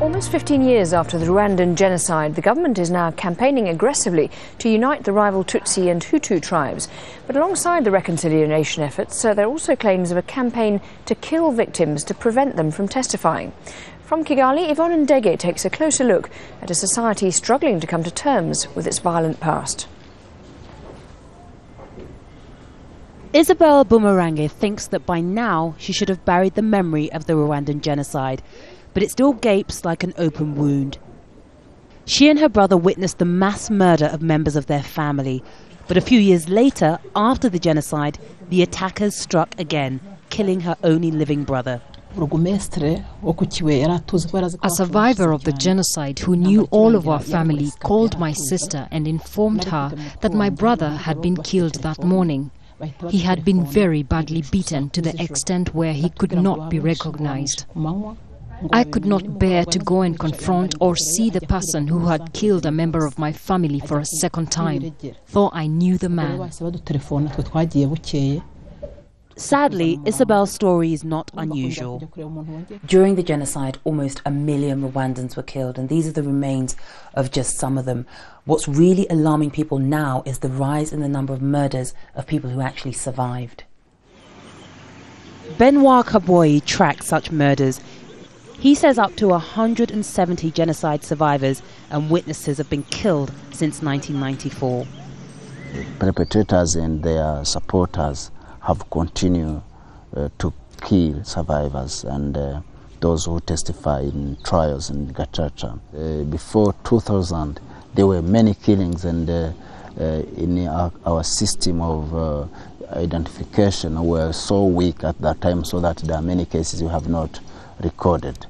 Almost 15 years after the Rwandan genocide, the government is now campaigning aggressively to unite the rival Tutsi and Hutu tribes. But alongside the reconciliation efforts, there are also claims of a campaign to kill victims to prevent them from testifying. From Kigali, Yvonne Ndege takes a closer look at a society struggling to come to terms with its violent past. Isabelle Boomerange thinks that by now she should have buried the memory of the Rwandan genocide, but it still gapes like an open wound. She and her brother witnessed the mass murder of members of their family, but a few years later, after the genocide, the attackers struck again, killing her only living brother. A survivor of the genocide who knew all of our family called my sister and informed her that my brother had been killed that morning. He had been very badly beaten to the extent where he could not be recognized. I could not bear to go and confront or see the person who had killed a member of my family for a second time, though I knew the man. Sadly, Isabelle's story is not unusual. During the genocide, almost 1 million Rwandans were killed, and these are the remains of just some of them. What's really alarming people now is the rise in the number of murders of people who actually survived. Benoit Kaboyi tracks such murders. He says up to 170 genocide survivors and witnesses have been killed since 1994. The perpetrators and their supporters have continued to kill survivors and those who testify in trials in Gacaca. Before 2000, there were many killings, and in our system of identification were so weak at that time, so that there are many cases we have not recorded.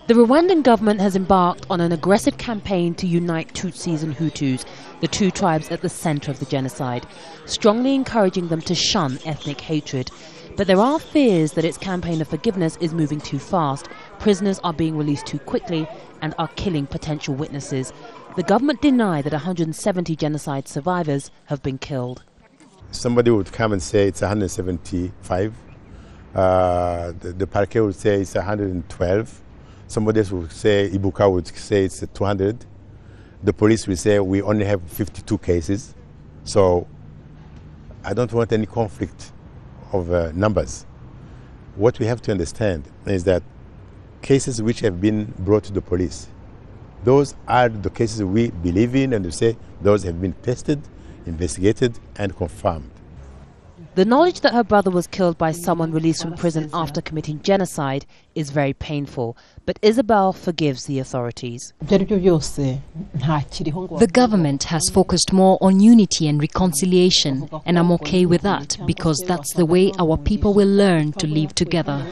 The Rwandan government has embarked on an aggressive campaign to unite Tutsis and Hutus, the two tribes at the centre of the genocide, strongly encouraging them to shun ethnic hatred. But there are fears that its campaign of forgiveness is moving too fast, prisoners are being released too quickly and are killing potential witnesses. The government denied that 170 genocide survivors have been killed. Somebody would come and say it's 175. The parquet would say it's 112. Somebody else would say, Ibuka would say it's 200. The police will say we only have 52 cases. So I don't want any conflict of numbers. What we have to understand is that cases which have been brought to the police, those are the cases we believe in, and we say those have been tested, investigated, and confirmed. The knowledge that her brother was killed by someone released from prison after committing genocide is very painful, but Isabelle forgives the authorities. The government has focused more on unity and reconciliation, and I'm okay with that because that's the way our people will learn to live together.